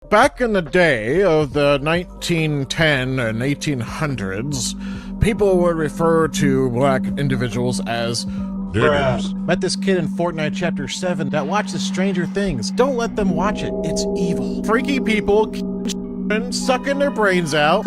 Back in the day of the 1910 and 1800s, people would refer to black individuals as niggers. Met this kid in Fortnite Chapter 7 that watches Stranger Things. Don't let them watch it. It's evil. Freaky people sucking their brains out.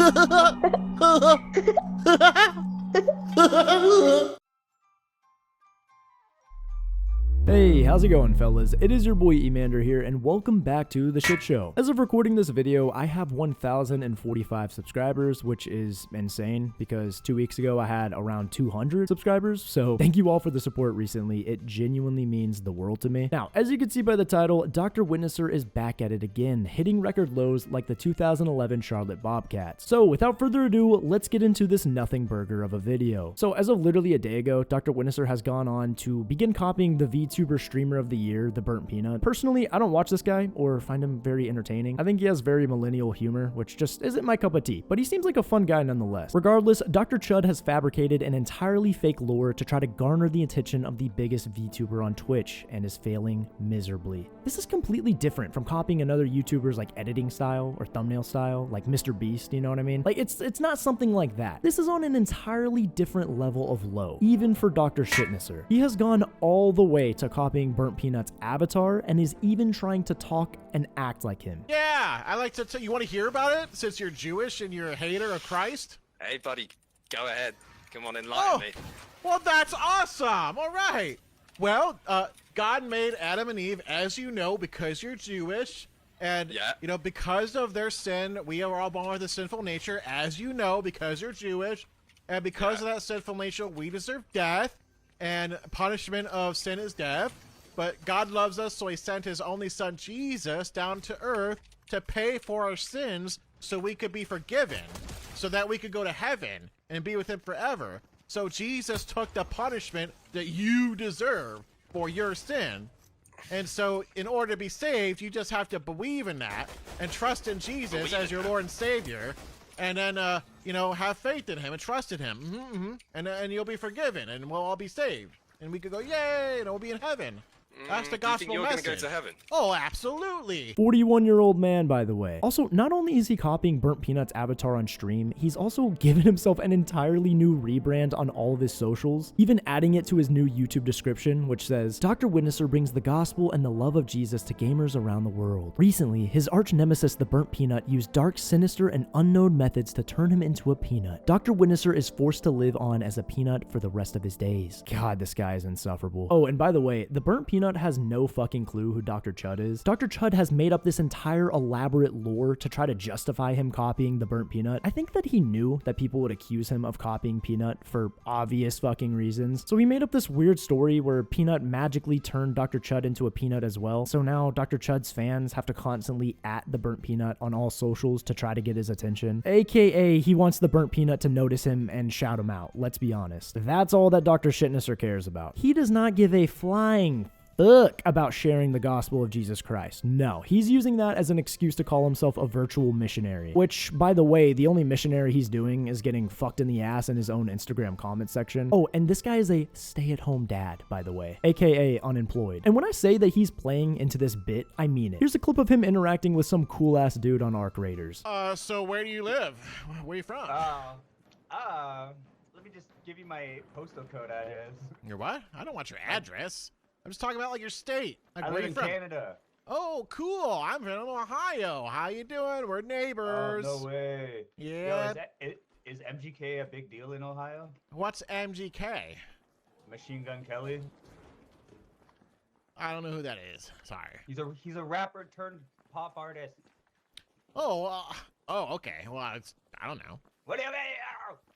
Hey, how's it going, fellas? It is your boy Emander here, and welcome back to The Shit Show. As of recording this video, I have 1,045 subscribers, which is insane, because 2 weeks ago I had around 200 subscribers, so thank you all for the support recently. It genuinely means the world to me. Now, as you can see by the title, Dr. Witnesser is back at it again, hitting record lows like the 2011 Charlotte Bobcats. So, without further ado, let's get into this nothing burger of a video. So, as of literally a day ago, Dr. Witnesser has gone on to begin copying the VTuber streamer of the year, the Burnt Peanut. Personally, I don't watch this guy or find him very entertaining. I think he has very millennial humor, which just isn't my cup of tea, but he seems like a fun guy nonetheless. Regardless, Dr. Chud has fabricated an entirely fake lore to try to garner the attention of the biggest VTuber on Twitch and is failing miserably. This is completely different from copying another YouTuber's like editing style or thumbnail style, like Mr. Beast, you know what I mean? Like it's not something like that. This is on an entirely different level of low, even for Dr. Shitnesser. He has gone all the way to copying Burnt Peanut's avatar and is even trying to talk and act like him. Yeah, I like to tell you. Want to hear about it since you're Jewish and you're a hater of Christ? Hey, buddy, go ahead. Come on, enlighten me. Well, that's awesome. All right. Well, God made Adam and Eve, as you know, because you're Jewish. And, you know, because of their sin, we are all born with a sinful nature, as you know, because you're Jewish. And because of that sinful nature, we deserve death. And punishment of sin is death. But God loves us, so he sent his only son, Jesus, down to earth to pay for our sins so we could be forgiven, so that we could go to heaven and be with him forever. So Jesus took the punishment that you deserve for your sin. And so in order to be saved, you just have to believe in that and trust in Jesus as your Lord and Savior. And then, you know, have faith in him and trust in him. And you'll be forgiven and we'll all be saved. And we could go, yay, and we'll be in heaven. That's the gospel message. Do you think you're going to go to heaven? Oh, absolutely. 41-year-old man, by the way. Also, not only is he copying Burnt Peanut's avatar on stream, he's also given himself an entirely new rebrand on all of his socials, even adding it to his new YouTube description, which says, Dr. Witnesser brings the gospel and the love of Jesus to gamers around the world. Recently, his arch nemesis, the Burnt Peanut, used dark, sinister, and unknown methods to turn him into a peanut. Dr. Witnesser is forced to live on as a peanut for the rest of his days. God, this guy is insufferable. Oh, and by the way, the Burnt Peanut has no fucking clue who Dr. Chud is. Dr. Chud has made up this entire elaborate lore to try to justify him copying the Burnt Peanut. I think that he knew that people would accuse him of copying Peanut for obvious fucking reasons. So he made up this weird story where Peanut magically turned Dr. Chud into a peanut as well. So now Dr. Chud's fans have to constantly at the Burnt Peanut on all socials to try to get his attention. AKA, he wants the Burnt Peanut to notice him and shout him out. Let's be honest. That's all that Dr. Shitnesser cares about. He does not give a flying fuck about sharing the gospel of Jesus Christ. No, he's using that as an excuse to call himself a virtual missionary, which, by the way, the only missionary he's doing is getting fucked in the ass in his own Instagram comment section. Oh, and this guy is a stay-at-home dad, by the way, aka unemployed. And when I say that he's playing into this bit, I mean it. Here's a clip of him interacting with some cool-ass dude on Arc Raiders. So where do you live? Where are you from? Let me just give you my postal code address. Your what? I don't want your address. I'm just talking about like your state. Like, I where live you in from? Canada. Oh, cool. I'm from Ohio. How you doing? We're neighbors. Oh, no way. Yeah. Yo, is MGK a big deal in Ohio? What's MGK? Machine Gun Kelly. I don't know who that is. Sorry. He's a rapper turned pop artist. Oh, okay. Well, I don't know. What do you mean?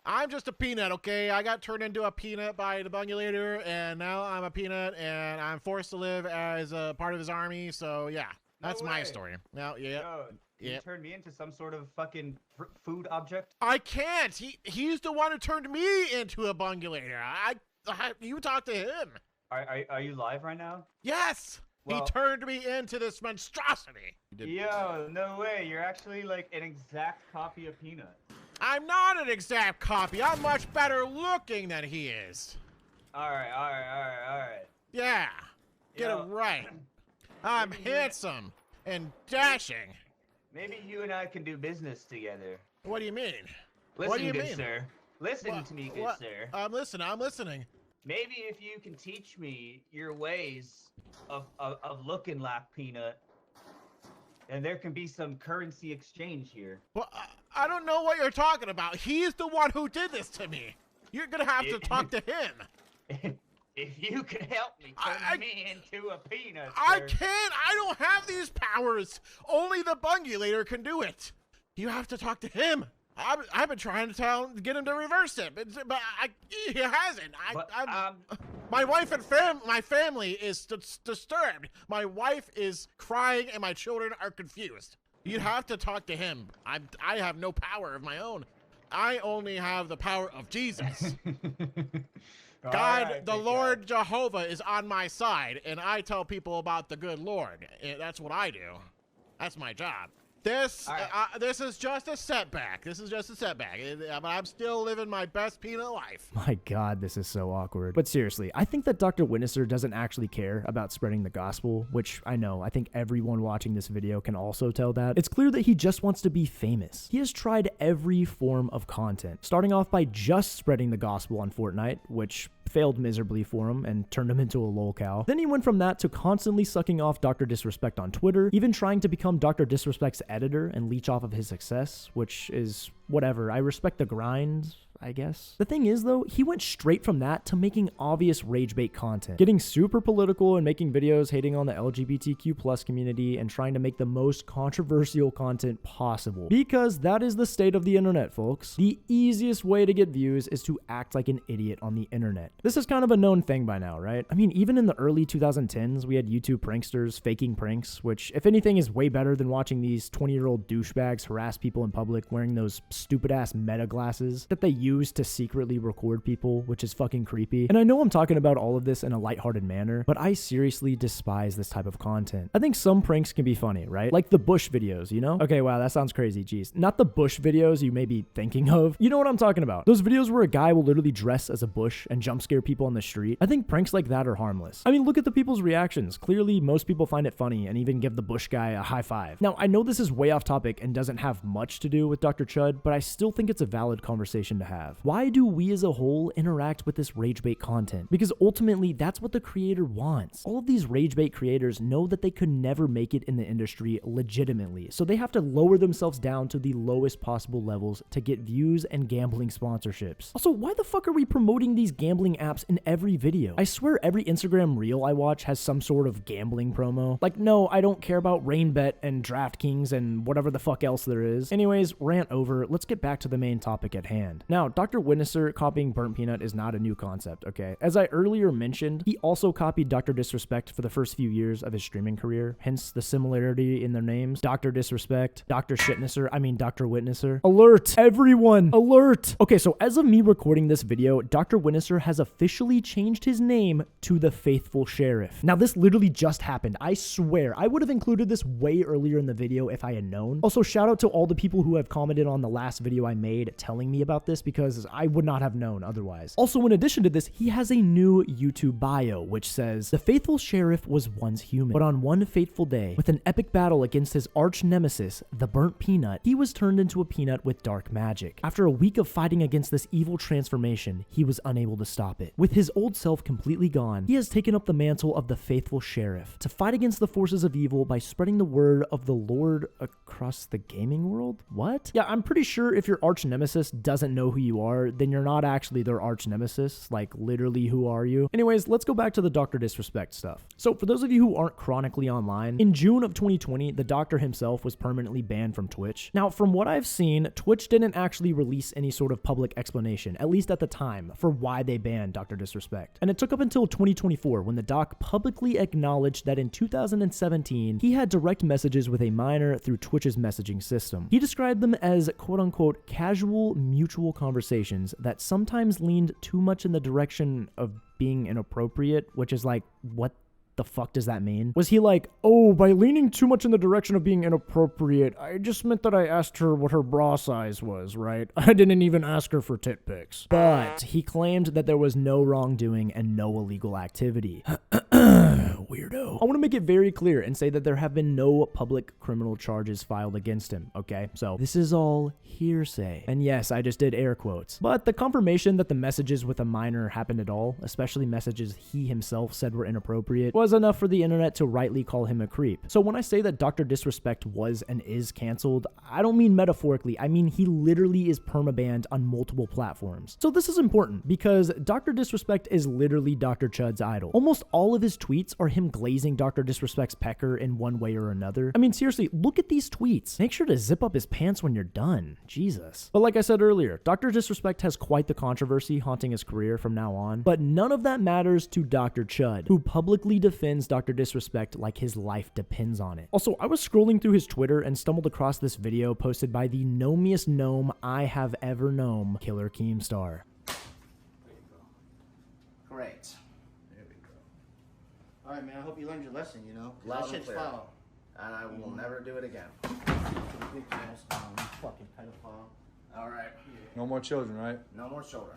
I'm just a peanut, okay? I got turned into a peanut by the bungulator, and now I'm a peanut, and I'm forced to live as a part of his army, so yeah. That's my story. Now, yeah. You turned me into some sort of fucking food object? I can't! He's the one who turned me into a bungulator. You talk to him. Are you live right now? Yes! Well, he turned me into this monstrosity. Yo, no way. You're actually like an exact copy of Peanut. I'm not an exact copy. I'm much better looking than he is. All right. Yeah. Get it right. I'm handsome and dashing. Maybe you and I can do business together. What do you mean? Listen, What do you good mean? sir. Listen to me, good sir. I'm listening. Maybe if you can teach me your ways of looking like Peanut, and there can be some currency exchange here. Well, I don't know what you're talking about. He's the one who did this to me. You're gonna have to talk to him. If you could help me turn me into a peanut, I sir. can't. I don't have these powers. Only the Bungulator can do it. You have to talk to him. I've been trying to get him to reverse it, but he hasn't. My wife and my family is disturbed. My wife is crying and my children are confused. You'd have to talk to him. I have no power of my own. I only have the power of Jesus. God, right, the Lord Jehovah is on my side, and I tell people about the good Lord. That's what I do. That's my job. This is just a setback. But I'm still living my best peanut life. My God, this is so awkward. But seriously, I think that Dr. Witnesser doesn't actually care about spreading the gospel, which I think everyone watching this video can also tell that. It's clear that he just wants to be famous. He has tried every form of content, starting off by just spreading the gospel on Fortnite, which failed miserably for him and turned him into a lolcow. Then he went from that to constantly sucking off Dr. Disrespect on Twitter, even trying to become Dr. Disrespect's editor and leech off of his success, which is whatever. I respect the grind, I guess. The thing is, though, he went straight from that to making obvious rage bait content, getting super political and making videos hating on the LGBTQ+ community and trying to make the most controversial content possible. Because that is the state of the internet, folks. The easiest way to get views is to act like an idiot on the internet. This is kind of a known thing by now, right? I mean, even in the early 2010s, we had YouTube pranksters faking pranks, which, if anything, is way better than watching these 20-year-old douchebags harass people in public wearing those stupid-ass meta glasses that they use to secretly record people, which is fucking creepy. And I know I'm talking about all of this in a lighthearted manner, but I seriously despise this type of content. I think some pranks can be funny, right? Like the Bush videos, you know? Okay, wow, that sounds crazy, jeez. Not the Bush videos you may be thinking of. You know what I'm talking about. Those videos where a guy will literally dress as a bush and jump scare people on the street. I think pranks like that are harmless. I mean, look at the people's reactions. Clearly, most people find it funny and even give the Bush guy a high five. Now, I know this is way off topic and doesn't have much to do with Dr. Chud, but I still think it's a valid conversation to have. Why do we as a whole interact with this rage bait content? Because ultimately, that's what the creator wants. All of these rage bait creators know that they could never make it in the industry legitimately, so they have to lower themselves down to the lowest possible levels to get views and gambling sponsorships. Also, why the fuck are we promoting these gambling apps in every video? I swear every Instagram reel I watch has some sort of gambling promo. Like, no, I don't care about RainBet and DraftKings and whatever the fuck else there is. Anyways, rant over. Let's get back to the main topic at hand. Now, Dr. Witnesser copying Burnt Peanut is not a new concept, okay? As I earlier mentioned, he also copied Dr. Disrespect for the first few years of his streaming career, hence the similarity in their names. Dr. Disrespect, Dr. Dr. Witnesser. Alert! Everyone! Alert! Okay, so as of me recording this video, Dr. Witnesser has officially changed his name to the Faithful Sheriff. Now, this literally just happened. I swear, I would have included this way earlier in the video if I had known. Also, shout out to all the people who have commented on the last video I made telling me about this, because I would not have known otherwise. Also, in addition to this, he has a new YouTube bio, which says, "The Faithful Sheriff was once human, but on one fateful day, with an epic battle against his arch nemesis, the Burnt Peanut, he was turned into a peanut with dark magic. After a week of fighting against this evil transformation, he was unable to stop it. With his old self completely gone, he has taken up the mantle of the Faithful Sheriff to fight against the forces of evil by spreading the word of the Lord across the gaming world." What? Yeah, I'm pretty sure if your arch nemesis doesn't know who you are, then you're not actually their arch nemesis. Like, literally, who are you? Anyways, let's go back to the Dr. Disrespect stuff. So, for those of you who aren't chronically online, in June of 2020, the doctor himself was permanently banned from Twitch. Now, from what I've seen, Twitch didn't actually release any sort of public explanation, at least at the time, for why they banned Dr. Disrespect. And it took up until 2024 when the doc publicly acknowledged that in 2017, he had direct messages with a minor through Twitch's messaging system. He described them as quote-unquote casual mutual conversations that sometimes leaned too much in the direction of being inappropriate, which is like, what the fuck does that mean? Was he like, oh, by leaning too much in the direction of being inappropriate, I just meant that I asked her what her bra size was, right? I didn't even ask her for tit pics. But he claimed that there was no wrongdoing and no illegal activity. weirdo. I want to make it very clear and say that there have been no public criminal charges filed against him, okay? So this is all hearsay. And yes, I just did air quotes. But the confirmation that the messages with a minor happened at all, especially messages he himself said were inappropriate, was enough for the internet to rightly call him a creep. So when I say that Dr. Disrespect was and is canceled, I don't mean metaphorically, I mean he literally is permabanned on multiple platforms. So this is important because Dr. Disrespect is literally Dr. Chud's idol. Almost all of his tweets are him glazing Dr. Disrespect's pecker in one way or another. I mean, seriously, look at these tweets. Make sure to zip up his pants when you're done. Jesus. But like I said earlier, Dr. Disrespect has quite the controversy haunting his career from now on, but none of that matters to Dr. Chud, who publicly defends Dr. Disrespect like his life depends on it. Also, I was scrolling through his Twitter and stumbled across this video posted by the gnomiest gnome I have ever known, Killer Keemstar. Great. There we go. All right, man. I hope you learned your lesson. You know, Loud that and shit's clear. foul. And I will never do it again. You fucking pedophile. All right. No more children, right? No more children.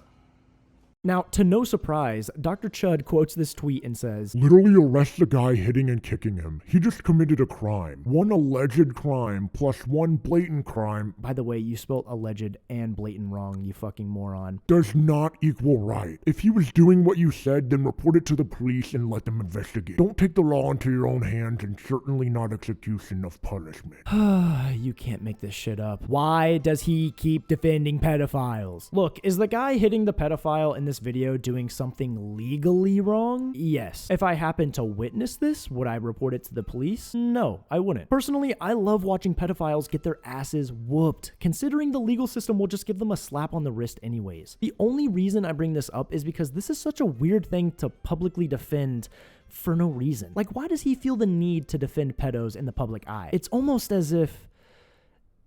Now, to no surprise, Dr. Chud quotes this tweet and says, Literally arrest the guy hitting and kicking him. He just committed a crime. One alleged crime plus one blatant crime by the way, you spelled alleged and blatant wrong, you fucking moron. does not equal right. If he was doing what you said, then report it to the police and let them investigate. Don't take the law into your own hands and certainly not execution of punishment. You can't make this shit up. Why does he keep defending pedophiles? Look, is the guy hitting the pedophile in this video doing something legally wrong? Yes. If I happen to witness this, would I report it to the police? No, I wouldn't. Personally, I love watching pedophiles get their asses whooped, considering the legal system will just give them a slap on the wrist anyways. The only reason I bring this up is because this is such a weird thing to publicly defend for no reason. Like, why does he feel the need to defend pedos in the public eye? It's almost as if...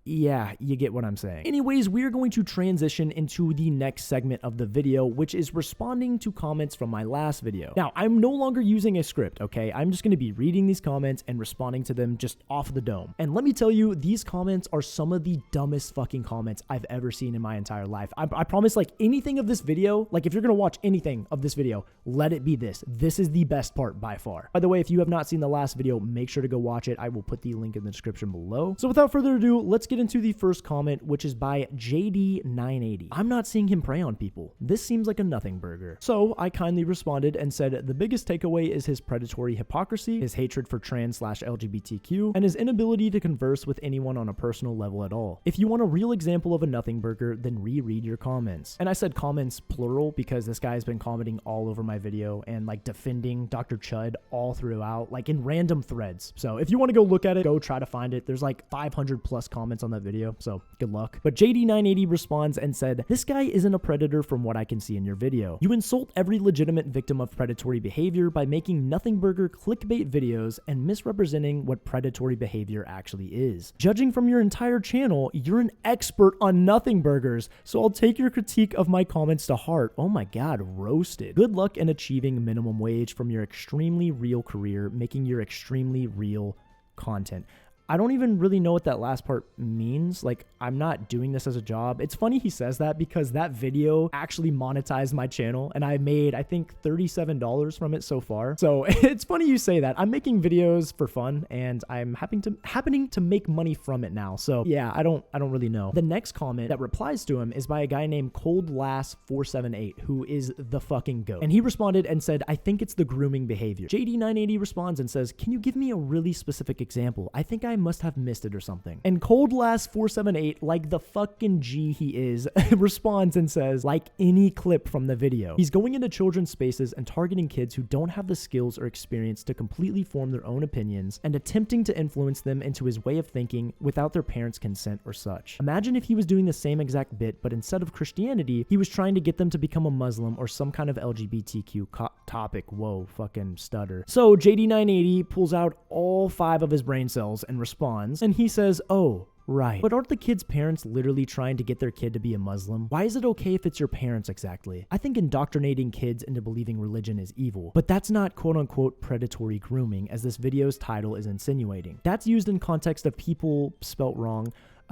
yeah, you get what I'm saying. Anyways, we're going to transition into the next segment of the video, which is responding to comments from my last video. Now, I'm no longer using a script, okay? I'm just going to be reading these comments and responding to them just off the dome. And let me tell you, these comments are some of the dumbest fucking comments I've ever seen in my entire life. I promise, like, anything of this video, like, if you're going to watch anything of this video, let it be this. This is the best part by far. By the way, if you have not seen the last video, make sure to go watch it. I will put the link in the description below. So without further ado, let's get into the first comment, which is by JD980. I'm not seeing him prey on people. This seems like a nothing burger. So I kindly responded and said the biggest takeaway is his predatory hypocrisy, his hatred for trans/LGBTQ, and his inability to converse with anyone on a personal level at all. If you want a real example of a nothing burger, then reread your comments. And I said comments plural because this guy's been commenting all over my video and like defending Dr. Chud all throughout, like in random threads. So if you want to go look at it, go try to find it. There's like 500 plus comments on that video. So good luck. But JD980 responds and said, this guy isn't a predator from what I can see in your video. You insult every legitimate victim of predatory behavior by making nothing burger clickbait videos and misrepresenting what predatory behavior actually is. Judging from your entire channel, you're an expert on nothing burgers, so I'll take your critique of my comments to heart. Oh my god, roasted. Good luck in achieving minimum wage from your extremely real career, making your extremely real content. I don't even really know what that last part means. Like, I'm not doing this as a job. It's funny he says that because that video actually monetized my channel and I made, I think, $37 from it so far. So it's funny you say that. I'm making videos for fun and I'm happening to make money from it now. So yeah, I don't really know. The next comment that replies to him is by a guy named ColdLass478, who is the fucking GOAT. And he responded and said, I think it's the grooming behavior. JD980 responds and says, can you give me a really specific example? I think I must have missed it or something. And ColdLass478, like the fucking G he is, responds and says, like any clip from the video, he's going into children's spaces and targeting kids who don't have the skills or experience to completely form their own opinions and attempting to influence them into his way of thinking without their parents' consent or such. Imagine if he was doing the same exact bit, but instead of Christianity, he was trying to get them to become a Muslim or some kind of LGBTQ topic. Whoa, fucking stutter. So JD980 pulls out all 5 of his brain cells and responds, and he says, oh, right. But aren't the kid's parents literally trying to get their kid to be a Muslim? Why is it okay if it's your parents exactly? I think indoctrinating kids into believing religion is evil, but that's not quote-unquote predatory grooming as this video's title is insinuating. That's used in context of people, spelt wrong,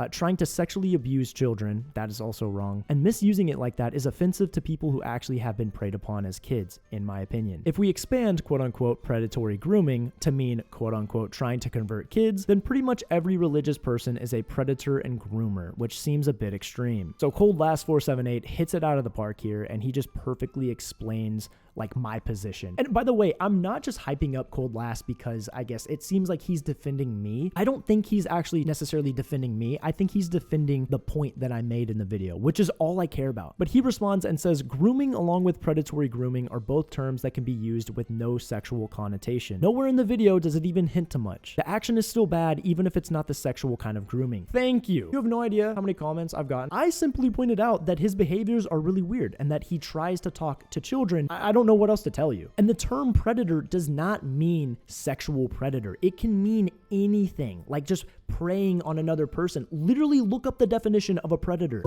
Trying to sexually abuse children, that is also wrong. And misusing it like that is offensive to people who actually have been preyed upon as kids, in my opinion. If we expand quote-unquote predatory grooming to mean quote-unquote trying to convert kids, then pretty much every religious person is a predator and groomer, which seems a bit extreme. So Cold Last 478 hits it out of the park here, and he just perfectly explains like my position. And by the way, I'm not just hyping up Cold Last because I guess it seems like he's defending me. I don't think he's actually necessarily defending me. I think he's defending the point that I made in the video, which is all I care about. But he responds and says, grooming along with predatory grooming are both terms that can be used with no sexual connotation. Nowhere in the video does it even hint to much. The action is still bad even if it's not the sexual kind of grooming. Thank you. You have no idea how many comments I've gotten. I simply pointed out that his behaviors are really weird and that he tries to talk to children. I don't know what else to tell you. And the term predator does not mean sexual predator. It can mean anything, like just preying on another person. Literally look up the definition of a predator.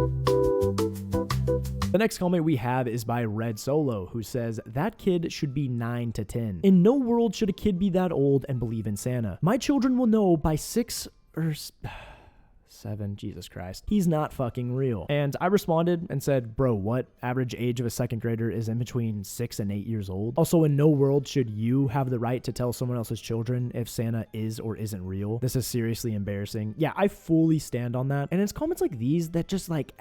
The next comment we have is by Red Solo, who says, that kid should be 9 to 10. In no world should a kid be that old and believe in Santa. My children will know by 6 or 7, Jesus Christ, he's not fucking real. And I responded and said, bro, what? Average age of a second grader is in between 6 and 8 years old. Also, in no world should you have the right to tell someone else's children if Santa is or isn't real. This is seriously embarrassing. Yeah, I fully stand on that. And it's comments like these that just like...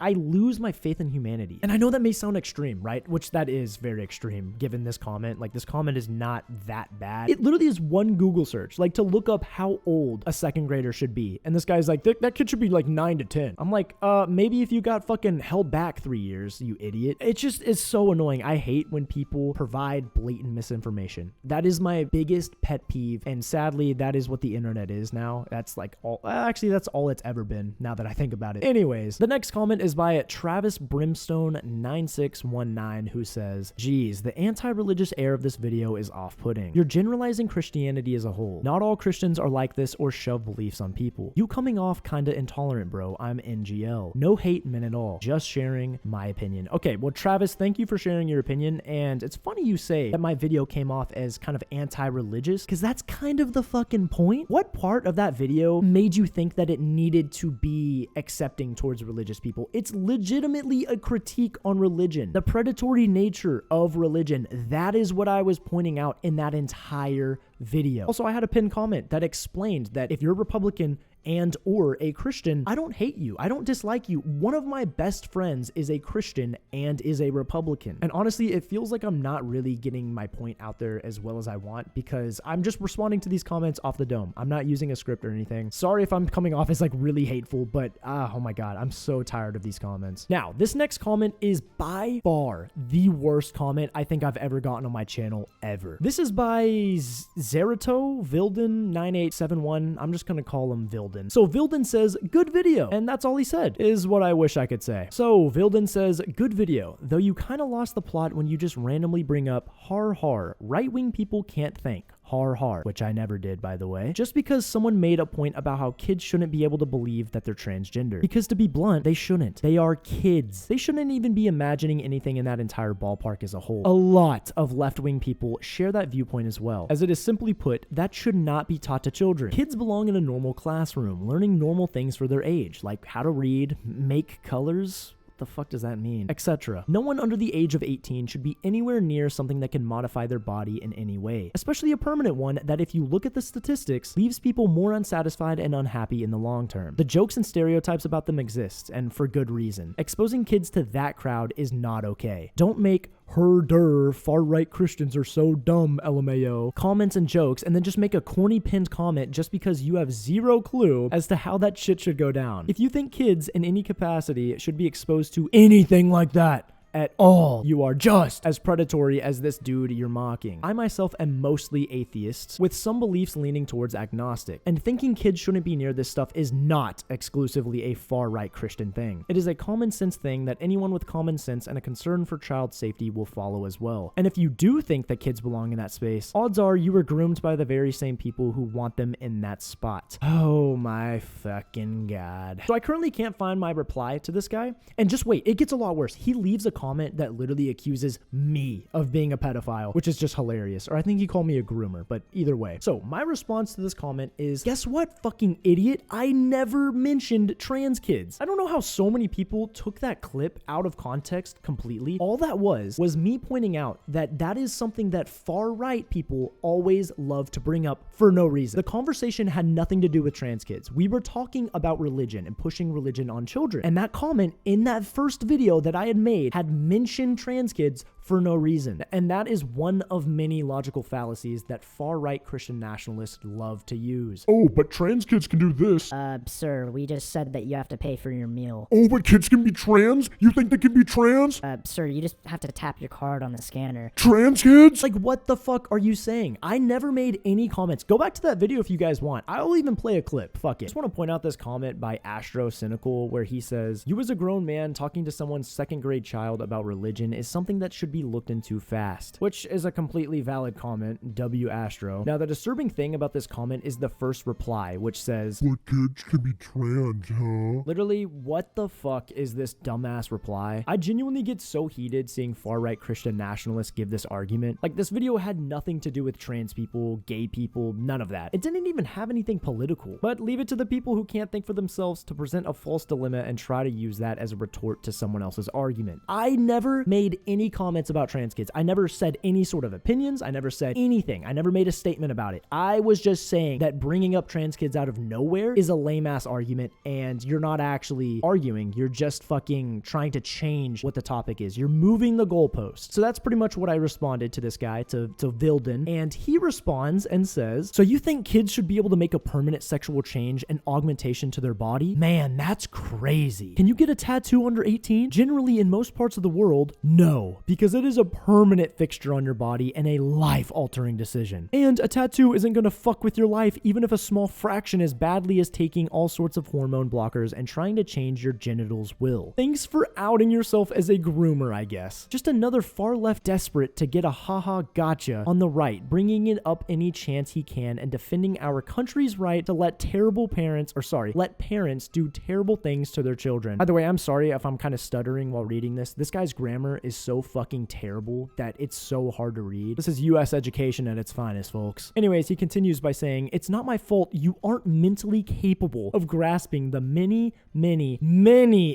I lose my faith in humanity. And I know that may sound extreme, right? Which that is very extreme given this comment. Like, this comment is not that bad. It literally is one Google search, like to look up how old a second grader should be. And this guy's like, that kid should be like 9 to 10. I'm like, maybe if you got fucking held back 3 years, you idiot. It just is so annoying. I hate when people provide blatant misinformation. That is my biggest pet peeve. And sadly, that is what the internet is now. That's like all, actually, that's all it's ever been now that I think about it. Anyways, the next comment is by Travis Brimstone 9619, who says, geez, the anti-religious air of this video is off-putting. You're generalizing Christianity as a whole. Not all Christians are like this or shove beliefs on people. You coming off kinda intolerant, bro. I'm NGL. No hate meant at all. Just sharing my opinion. Okay, well, Travis, thank you for sharing your opinion. And it's funny you say that my video came off as kind of anti-religious, because that's kind of the fucking point. What part of that video made you think that it needed to be accepting towards religious people? It's legitimately a critique on religion, the predatory nature of religion. That is what I was pointing out in that entire video. Also, I had a pinned comment that explained that if you're Republican and or a Christian, I don't hate you. I don't dislike you. One of my best friends is a Christian and is a Republican. And honestly, it feels like I'm not really getting my point out there as well as I want, because I'm just responding to these comments off the dome. I'm not using a script or anything. Sorry if I'm coming off as like really hateful, but oh my God, I'm so tired of these comments. Now, this next comment is by far the worst comment I think I've ever gotten on my channel ever. This is by Zerato Vilden 9871. I'm just gonna call him Vilden. So Vilden says, good video. And that's all he said, is what I wish I could say. So Vilden says, good video, though you kind of lost the plot when you just randomly bring up har har, right-wing people can't think. Har har, which I never did, by the way, just because someone made a point about how kids shouldn't be able to believe that they're transgender. Because to be blunt, they shouldn't. They are kids. They shouldn't even be imagining anything in that entire ballpark as a whole. A lot of left-wing people share that viewpoint as well, as it is simply put, that should not be taught to children. Kids belong in a normal classroom, learning normal things for their age, like how to read, make colors, the fuck does that mean, etc. No one under the age of 18 should be anywhere near something that can modify their body in any way, especially a permanent one that, if you look at the statistics, leaves people more unsatisfied and unhappy in the long term. The jokes and stereotypes about them exist, and for good reason. Exposing kids to that crowd is not okay. Don't make far-right Christians are so dumb, LMAO, comments and jokes, and then just make a corny pinned comment just because you have zero clue as to how that shit should go down. If you think kids in any capacity should be exposed to anything like that at all, you are just as predatory as this dude you're mocking. I myself am mostly atheist, with some beliefs leaning towards agnostic, and thinking kids shouldn't be near this stuff is not exclusively a far-right Christian thing. It is a common sense thing that anyone with common sense and a concern for child safety will follow as well. And if you do think that kids belong in that space, odds are you were groomed by the very same people who want them in that spot. Oh my fucking God. So I currently can't find my reply to this guy, and just wait, it gets a lot worse. He leaves a comment that literally accuses me of being a pedophile, which is just hilarious. Or I think he called me a groomer, but either way. So my response to this comment is, guess what, fucking idiot? I never mentioned trans kids. I don't know how so many people took that clip out of context completely. All that was me pointing out that that is something that far-right people always love to bring up for no reason. The conversation had nothing to do with trans kids. We were talking about religion and pushing religion on children. And that comment in that first video that I had made had mentioned trans kids for no reason. And that is one of many logical fallacies that far-right Christian nationalists love to use. Oh, but trans kids can do this. Sir, we just said that you have to pay for your meal. Oh, but kids can be trans? You think they can be trans? Sir, you just have to tap your card on the scanner. Trans kids? Like, what the fuck are you saying? I never made any comments. Go back to that video if you guys want. I'll even play a clip. Fuck it. Just want to point out this comment by Astro Cynical where he says, you as a grown man talking to someone's second grade child about religion is something that should be looked into fast, which is a completely valid comment. W Astro. Now, the disturbing thing about this comment is the first reply, which says, but kids can be trans, huh? Literally, what the fuck is this dumbass reply? I genuinely get so heated seeing far-right Christian nationalists give this argument. Like, this video had nothing to do with trans people, gay people, none of that. It didn't even have anything political. But leave it to the people who can't think for themselves to present a false dilemma and try to use that as a retort to someone else's argument. I never made any comments about trans kids. I never said any sort of opinions. I never said anything. I never made a statement about it. I was just saying that bringing up trans kids out of nowhere is a lame-ass argument, and you're not actually arguing. You're just fucking trying to change what the topic is. You're moving the goalpost. So that's pretty much what I responded to this guy, to Vilden, and he responds and says, so you think kids should be able to make a permanent sexual change and augmentation to their body? Man, that's crazy. Can you get a tattoo under 18? Generally, in most parts of the world, no, because it is a permanent fixture on your body and a life-altering decision. And a tattoo isn't gonna fuck with your life even if a small fraction as badly as taking all sorts of hormone blockers and trying to change your genitals will. Thanks for outing yourself as a groomer, I guess. Just another far left desperate to get a haha gotcha on the right, bringing it up any chance he can and defending our country's right to let let parents do terrible things to their children. By the way, I'm sorry if I'm kind of stuttering while reading this. This guy's grammar is so fucking terrible that it's so hard to read. This is US education at its finest, folks. Anyways, he continues by saying, it's not my fault you aren't mentally capable of grasping the many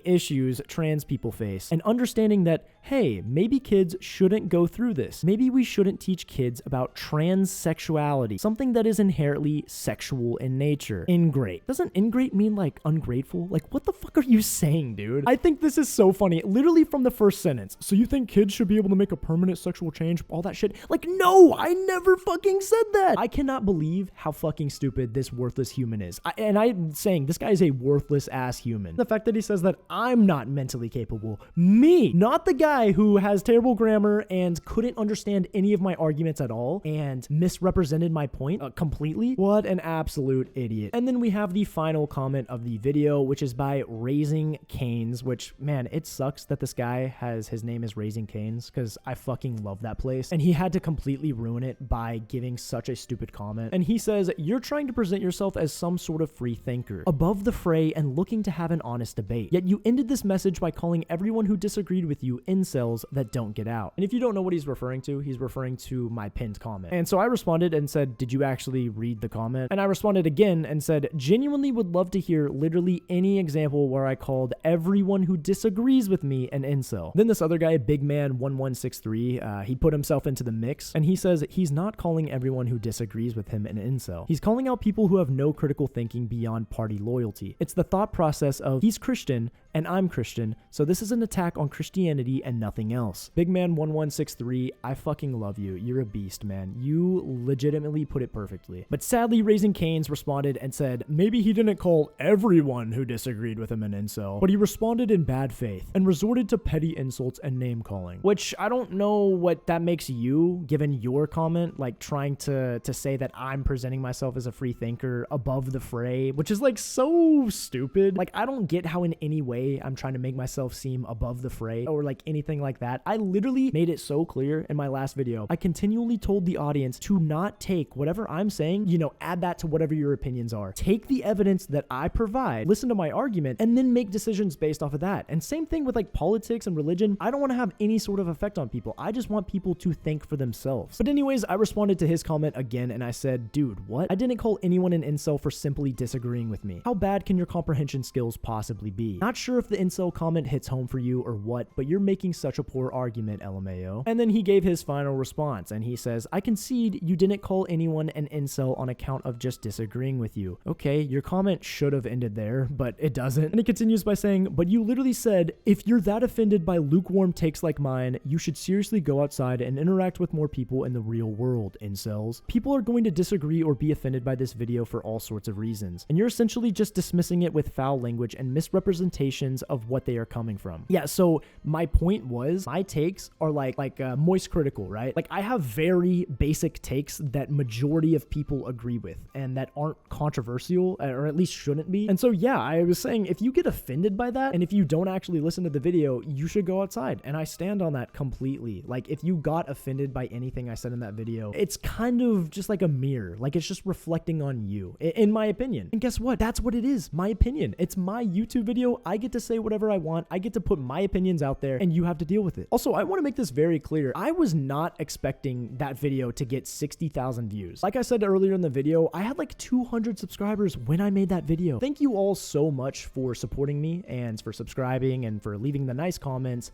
issues trans people face and understanding that, hey, maybe kids shouldn't go through this. Maybe we shouldn't teach kids about transsexuality, something that is inherently sexual in nature. Ingrate. Doesn't ingrate mean like ungrateful? Like, what the fuck are you saying, dude? I think this is so funny. Literally from the first sentence. So you think kids should be able to make a permanent sexual change? All that shit? Like, no, I never fucking said that. I cannot believe how fucking stupid this worthless human is. I'm saying this guy is a worthless ass human. The fact that he says that I'm not mentally capable. Me, not the guy who has terrible grammar and couldn't understand any of my arguments at all and misrepresented my point completely. What an absolute idiot. And then we have the final comment of the video, which is by Raising Canes, which, man, it sucks that this guy his name is Raising Canes because I fucking love that place. And he had to completely ruin it by giving such a stupid comment. And he says, you're trying to present yourself as some sort of free thinker, above the fray and looking to have an honest debate. Yet you ended this message by calling everyone who disagreed with you incels that don't get out. And if you don't know what he's referring to my pinned comment. And so I responded and said, did you actually read the comment? And I responded again and said, genuinely would love to hear literally any example where I called everyone who disagrees with me an incel. Then this other guy, Big Man 1163, he put himself into the mix and he says he's not calling everyone who disagrees with him an incel. He's calling out people who have no critical thinking beyond party loyalty. It's the thought process of he's Christian and I'm Christian, so this is an attack on Christianity and nothing else. Big Man 1163, I fucking love you. You're a beast, man. You legitimately put it perfectly. But sadly, Raising Canes responded and said maybe he didn't call everyone who disagreed with him an incel, but he responded in bad faith and resorted to petty insults and name calling, which I don't know what that makes you, given your comment, like trying to say that I'm presenting myself as a free thinker above the fray, which is like so stupid. Like, I don't get how in any way say I'm trying to make myself seem above the fray or like anything like that. I literally made it so clear in my last video. I continually told the audience to not take whatever I'm saying, you know, add that to whatever your opinions are. Take the evidence that I provide, listen to my argument, and then make decisions based off of that. And same thing with like politics and religion. I don't want to have any sort of effect on people. I just want people to think for themselves. But anyways, I responded to his comment again and I said, dude, what? I didn't call anyone an incel for simply disagreeing with me. How bad can your comprehension skills possibly be? Not sure if the incel comment hits home for you or what, but you're making such a poor argument, LMAO. And then he gave his final response and he says, I concede you didn't call anyone an incel on account of just disagreeing with you. Okay, your comment should have ended there, but it doesn't. And he continues by saying, but you literally said, if you're that offended by lukewarm takes like mine, you should seriously go outside and interact with more people in the real world, incels. People are going to disagree or be offended by this video for all sorts of reasons, and you're essentially just dismissing it with foul language and misrepresentations of what they are coming from. Yeah, so my point was, my takes are like moist critical, right? Like I have very basic takes that majority of people agree with and that aren't controversial, or at least shouldn't be. And so yeah, I was saying if you get offended by that and if you don't actually listen to the video, you should go outside, and I stand on that completely. Like if you got offended by anything I said in that video, it's kind of just like a mirror, like it's just reflecting on you, in my opinion. And guess what? That's what it is, my opinion. It's my YouTube video. I get to say whatever I want. I get to put my opinions out there and you have to deal with it. Also, I want to make this very clear. I was not expecting that video to get 60,000 views. Like I said earlier in the video, I had like 200 subscribers when I made that video. Thank you all so much for supporting me and for subscribing and for leaving the nice comments.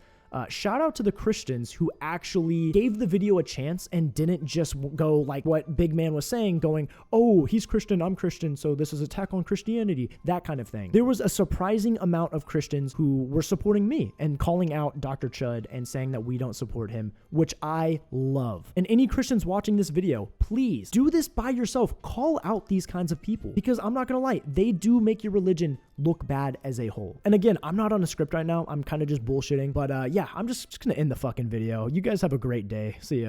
Shout out to the Christians who actually gave the video a chance and didn't just go like what Big Man was saying, going, oh, he's Christian, I'm Christian, so this is attack on Christianity, that kind of thing. There was a surprising amount of Christians who were supporting me and calling out Dr. Chud and saying that we don't support him, which I love. And any Christians watching this video, please do this by yourself. Call out these kinds of people, because I'm not gonna lie, they do make your religion look bad as a whole. And again, I'm not on a script right now. I'm kind of just bullshitting, but yeah, I'm just gonna end the fucking video. You guys have a great day. See ya.